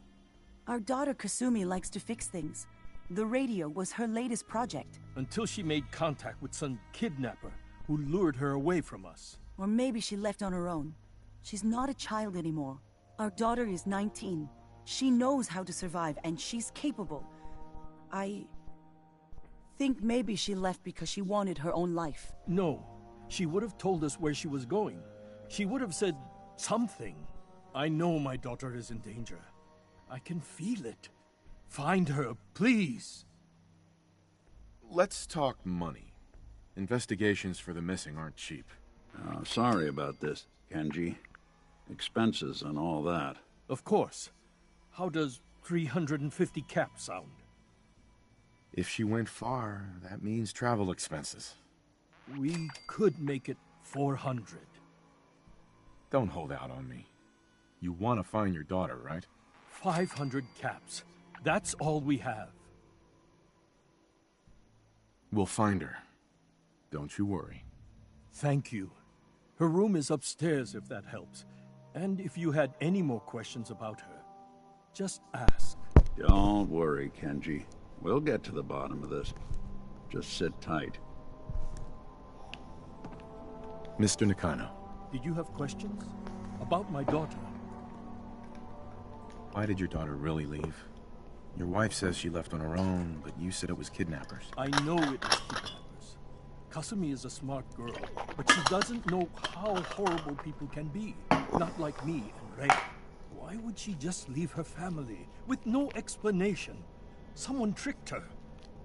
Our daughter Kasumi likes to fix things. The radio was her latest project. Until she made contact with some kidnapper who lured her away from us. Or maybe she left on her own. She's not a child anymore. Our daughter is 19. She knows how to survive, and she's capable. I think maybe she left because she wanted her own life. No. She would have told us where she was going. She would have said something. I know my daughter is in danger. I can feel it. Find her, please. Let's talk money. Investigations for the missing aren't cheap. Sorry about this, Kenji. Expenses and all that. Of course. How does 350 cap sound? If she went far, that means travel expenses. We could make it 400. Don't hold out on me. You want to find your daughter, right? 500 caps. That's all we have. We'll find her. Don't you worry. Thank you. Her room is upstairs, if that helps. And if you had any more questions about her, just ask. Don't worry, Kenji. We'll get to the bottom of this. Just sit tight. Mr. Nakano. Did you have questions? About my daughter? Why did your daughter really leave? Your wife says she left on her own, but you said it was kidnappers. I know it was kidnappers. Kasumi is a smart girl, but she doesn't know how horrible people can be. Not like me and Ray. Why would she just leave her family with no explanation? Someone tricked her.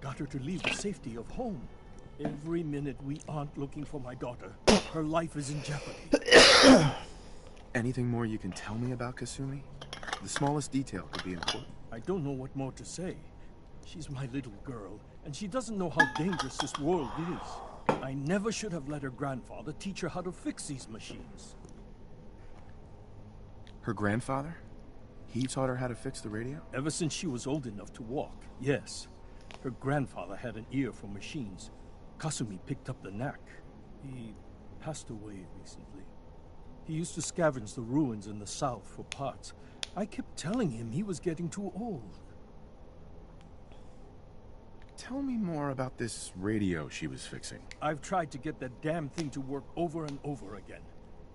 Got her to leave the safety of home. Every minute we aren't looking for my daughter, her life is in jeopardy. Anything more you can tell me about Kasumi? The smallest detail could be important. I don't know what more to say. She's my little girl, and she doesn't know how dangerous this world is. I never should have let her grandfather teach her how to fix these machines. Her grandfather? He taught her how to fix the radio? Ever since she was old enough to walk, yes. Her grandfather had an ear for machines. Kasumi picked up the knack. He passed away recently. He used to scavenge the ruins in the south for parts. I kept telling him he was getting too old. Tell me more about this radio she was fixing. I've tried to get that damn thing to work over and over again,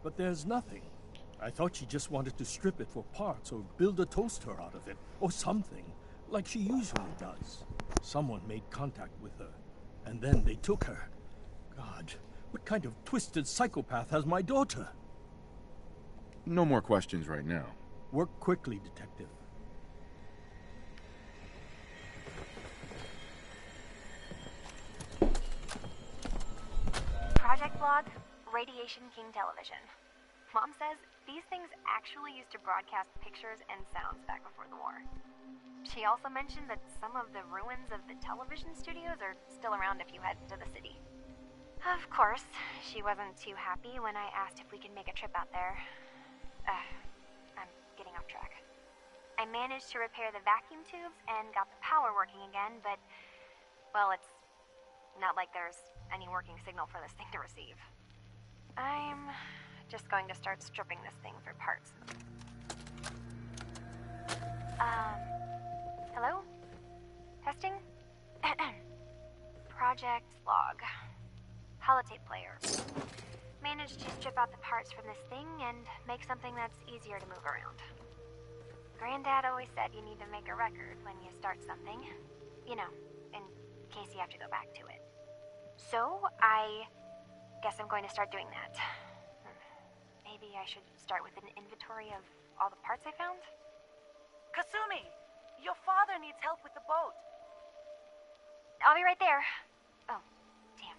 but there's nothing. I thought she just wanted to strip it for parts or build a toaster out of it, or something, like she usually does. Someone made contact with her, and then they took her. God, what kind of twisted psychopath has my daughter? No more questions right now. Work quickly, Detective. Project Log, Radiation King Television. Mom says these things actually used to broadcast pictures and sounds back before the war. She also mentioned that some of the ruins of the television studios are still around if you head to the city. Of course, she wasn't too happy when I asked if we could make a trip out there. I'm getting off track. I managed to repair the vacuum tubes and got the power working again, but, well, it's not like there's any working signal for this thing to receive. I'm just going to start stripping this thing for parts. Hello? Testing? Project Log. Holotape player. Managed to strip out the parts from this thing and make something that's easier to move around. Granddad always said you need to make a record when you start something. You know, in case you have to go back to it. So, I guess I'm going to start doing that. maybe I should start with an inventory of all the parts I found? Kasumi! Your father needs help with the boat. I'll be right there. Oh, damn.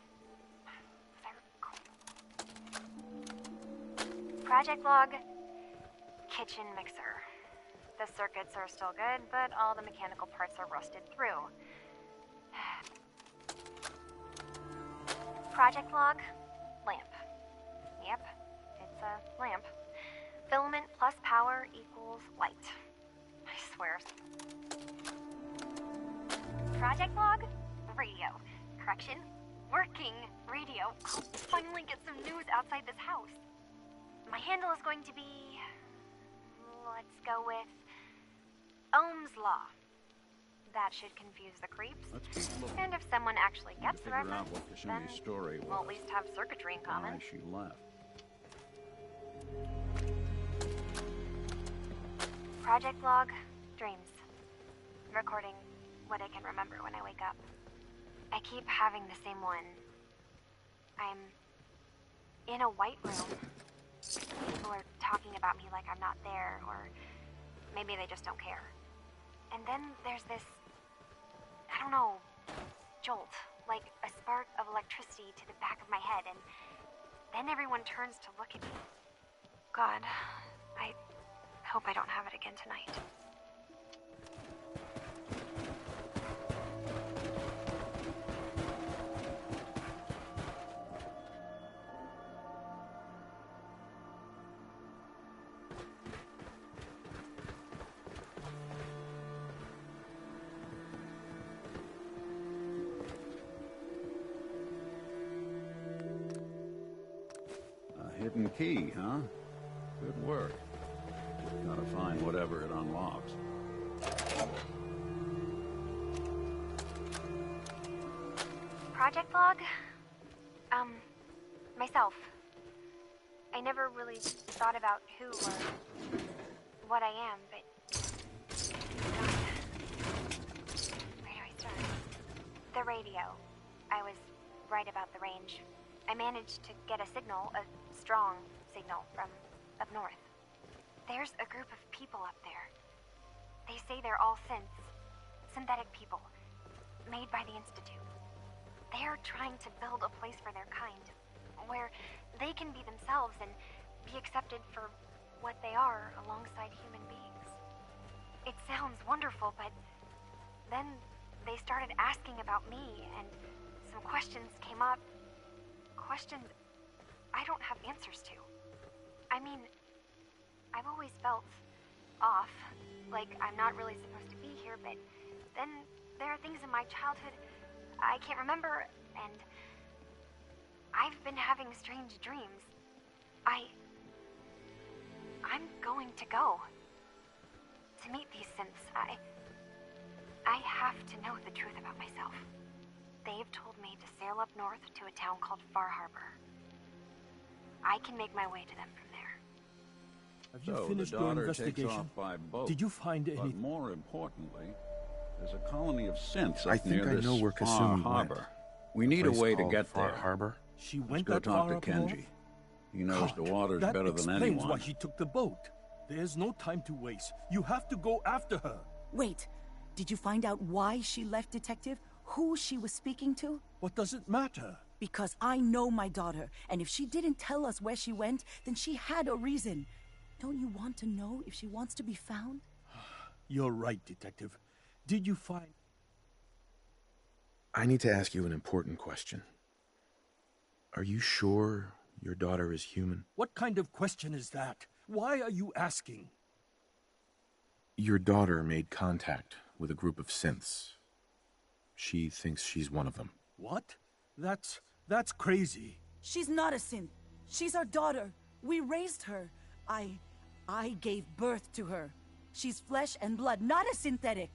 Project log, kitchen mixer. The circuits are still good, but all the mechanical parts are rusted through. Project log, lamp. Yep, it's a lamp. Filament plus power equals light. I swear. Project log, radio. Correction, working radio. I'll finally get some news outside this house. My handle is going to be... let's go with... Ohm's Law. That should confuse the creeps. And if someone actually gets the reference, then we'll at least have circuitry in common. Why she left. Project log, dreams. Recording what I can remember when I wake up. I keep having the same one. I'm in a white room. People are talking about me like I'm not there, or maybe they just don't care. And then there's this, I don't know, jolt, like a spark of electricity to the back of my head, and then everyone turns to look at me. God, I hope I don't have it again tonight. Hidden key, huh? Good work. Gotta find whatever it unlocks. Project log? Myself. I never really thought about who or what I am, but... Where do I start? The radio. I was right about the range. I managed to get a signal, a strong signal, from up north. There's a group of people up there. They say they're all synths. Synthetic people. Made by the Institute. They're trying to build a place for their kind, where they can be themselves and be accepted for what they are alongside human beings. It sounds wonderful, but then they started asking about me, and some questions came up. Questions I don't have answers to. I mean, I've always felt off, like I'm not really supposed to be here, but then there are things in my childhood I can't remember, and I've been having strange dreams. I'm going to go to meet these synths. I have to know the truth about myself. They've told me to sail up north to a town called Far Harbor. I can make my way to them from there. Have you finished your investigation? Takes off by boat, Did you find any? But more importantly, there's a colony of synths I up think near I this know where Far Kasumi Harbor. went. We need a Place way to called get Far there. Harbor? She Let's went go that talk far to up Kenji. north? He knows the waters that better than explains anyone. why she took the boat. There's no time to waste. You have to go after her. Wait, did you find out why she left, Detective? Who she was speaking to? What does it matter? Because I know my daughter, and if she didn't tell us where she went, then she had a reason. Don't you want to know if she wants to be found? You're right, Detective. Did you find... I need to ask you an important question. Are you sure your daughter is human? What kind of question is that? Why are you asking? Your daughter made contact with a group of synths. She thinks she's one of them. What? That's crazy. She's not a synth. She's our daughter. We raised her. I gave birth to her. She's flesh and blood, not a synthetic.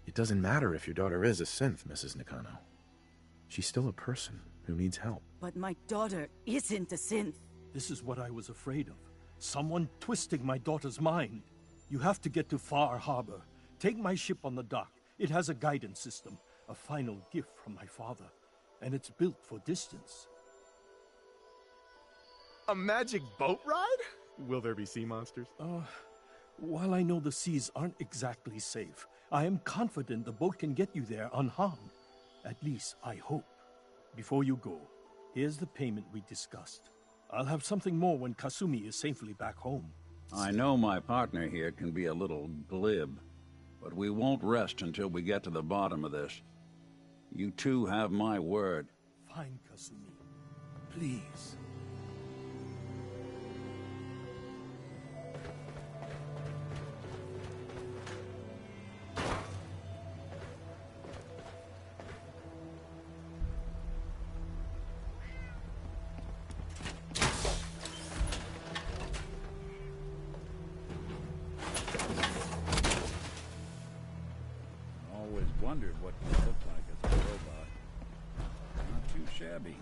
It doesn't matter if your daughter is a synth, Mrs. Nakano. She's still a person who needs help. But my daughter isn't a synth. This is what I was afraid of. Someone twisting my daughter's mind. You have to get to Far Harbor. Take my ship on the dock. It has a guidance system, a final gift from my father, and it's built for distance. A magic boat ride? Will there be sea monsters? While I know the seas aren't exactly safe, I am confident the boat can get you there unharmed. At least, I hope. Before you go, here's the payment we discussed. I'll have something more when Kasumi is safely back home. I know my partner here can be a little glib, but we won't rest until we get to the bottom of this. You two have my word. Fine, Kasumi. Please. Always wondered what you look like as a robot. Not too shabby.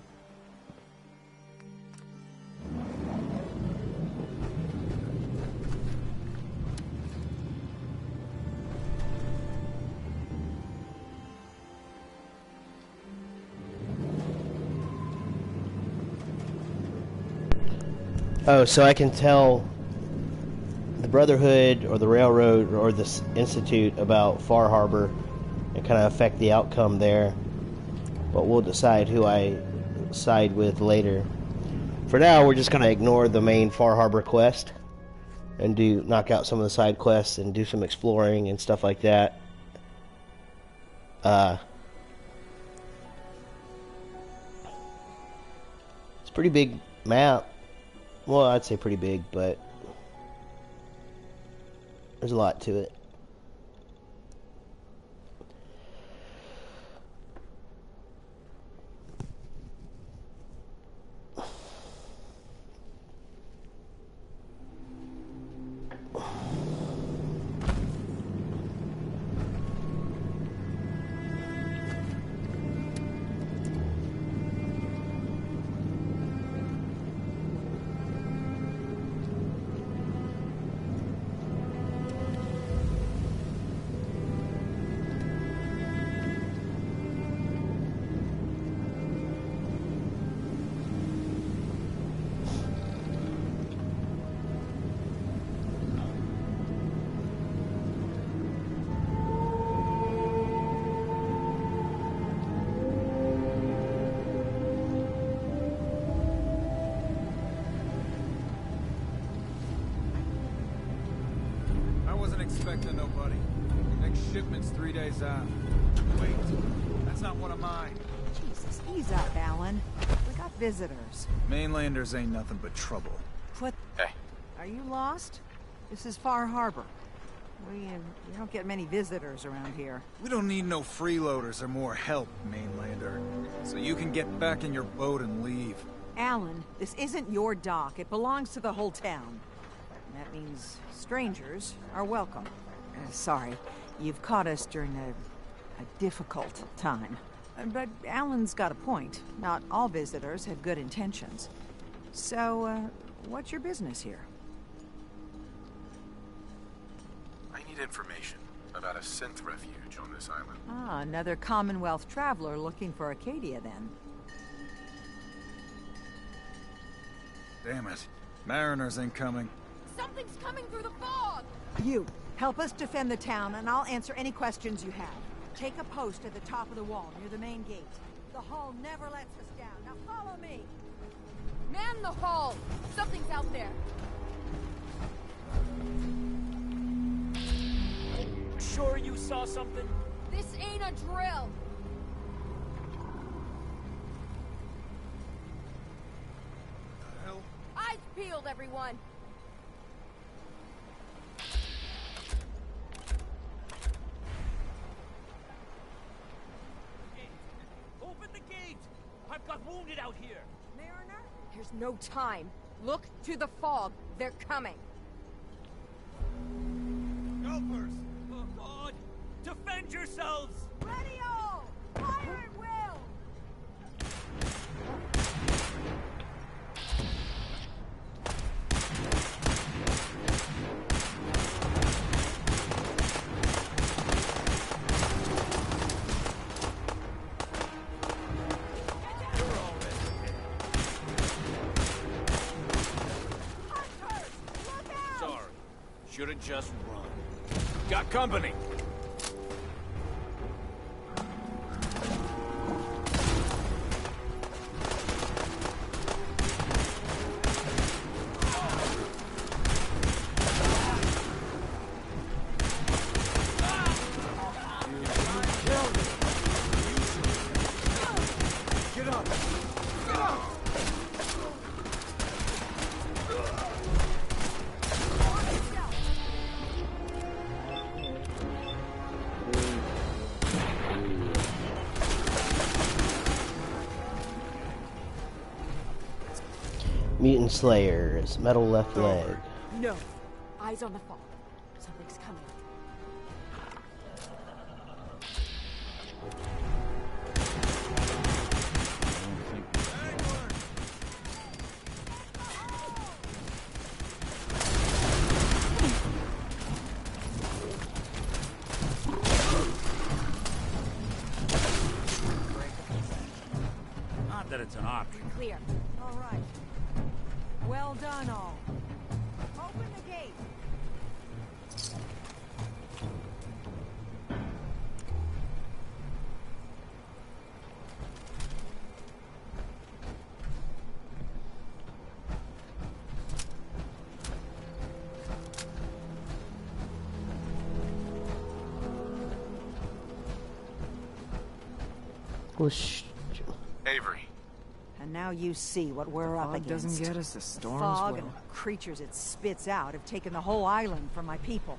Oh, so I can tell the Brotherhood or the Railroad or the Institute about Far Harbor and kind of affect the outcome there. But we'll decide who I side with later. For now, we're just going to ignore the main Far Harbor quest and knock out some of the side quests and do some exploring and stuff like that. It's a pretty big map. Well, I'd say pretty big, but there's a lot to it. Expecting nobody. Next shipment's 3 days out. Wait, that's not one of mine. Jesus, ease up, Alan. We got visitors. Mainlanders ain't nothing but trouble. What? Hey. Are you lost? This is Far Harbor. We don't get many visitors around here. We don't need no freeloaders or more help, Mainlander. So you can get back in your boat and leave. Alan, this isn't your dock. It belongs to the whole town. And that means strangers are welcome. Sorry, you've caught us during a difficult time. But Alan's got a point. Not all visitors have good intentions. So, what's your business here? I need information about a synth refuge on this island. Ah, another Commonwealth traveler looking for Acadia, then. Damn it. Mariners ain't coming. Something's coming through the fog! You, help us defend the town, and I'll answer any questions you have. Take a post at the top of the wall, near the main gate. The hull never lets us down. Now follow me! Man the hull! Something's out there! Sure you saw something? This ain't a drill! The hell? Eyes peeled, everyone! Open the gate! I've got wounded out here! Mariner? There's no time. Look to the fog. They're coming. Helpers! Oh, God! Defend yourselves! Ready all! Fire at will! should have just run. Got company! Mutant Slayers, metal left leg. No. Eyes on the fog. Something's coming. Not that it's an option. Clear. All right. Well done, all. Open the gate. Whoosh. Avery. And now you see what we're up fog against. doesn't get us, the storms fog will. and creatures it spits out have taken the whole island from my people.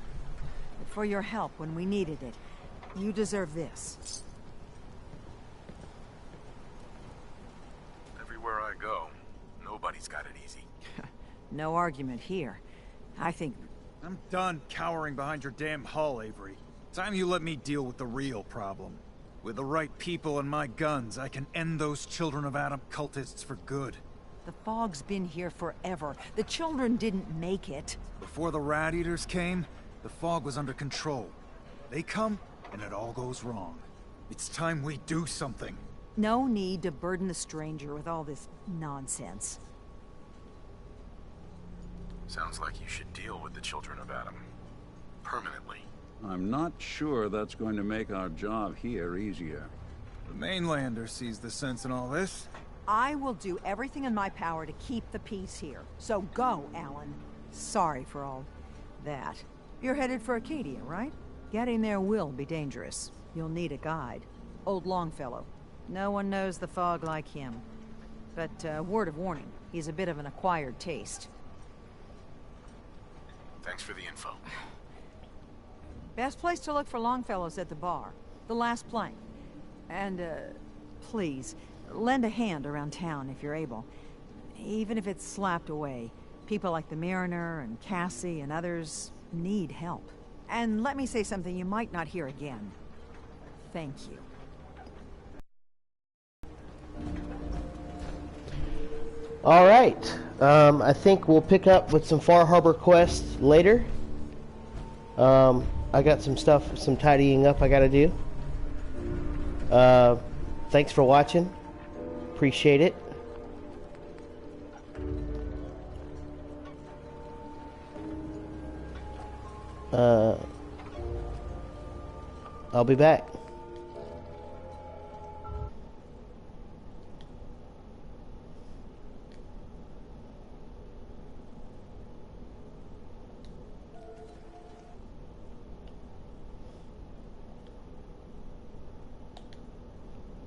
But for your help when we needed it, you deserve this. Everywhere I go, nobody's got it easy. No argument here. I think... I'm done cowering behind your damn hull, Avery. Time you let me deal with the real problem. With the right people and my guns, I can end those Children of Adam cultists for good. The fog's been here forever. The children didn't make it. Before the Rat Eaters came, the fog was under control. They come, and it all goes wrong. It's time we do something. No need to burden the stranger with all this nonsense. Sounds like you should deal with the Children of Adam. Permanently. I'm not sure that's going to make our job here easier. The mainlander sees the sense in all this. I will do everything in my power to keep the peace here. So go, Alan. Sorry for all that. You're headed for Acadia, right? Getting there will be dangerous. You'll need a guide. Old Longfellow. No one knows the fog like him. But, word of warning, he's a bit of an acquired taste. Thanks for the info. Best place to look for Longfellow's at the bar. The last plank. And, please, lend a hand around town if you're able. Even if it's slapped away. People like the Mariner and Cassie and others need help. And let me say something you might not hear again. Thank you. Alright, I think we'll pick up with some Far Harbor quests later. I got some stuff, some tidying up I gotta do. Thanks for watching. Appreciate it. I'll be back.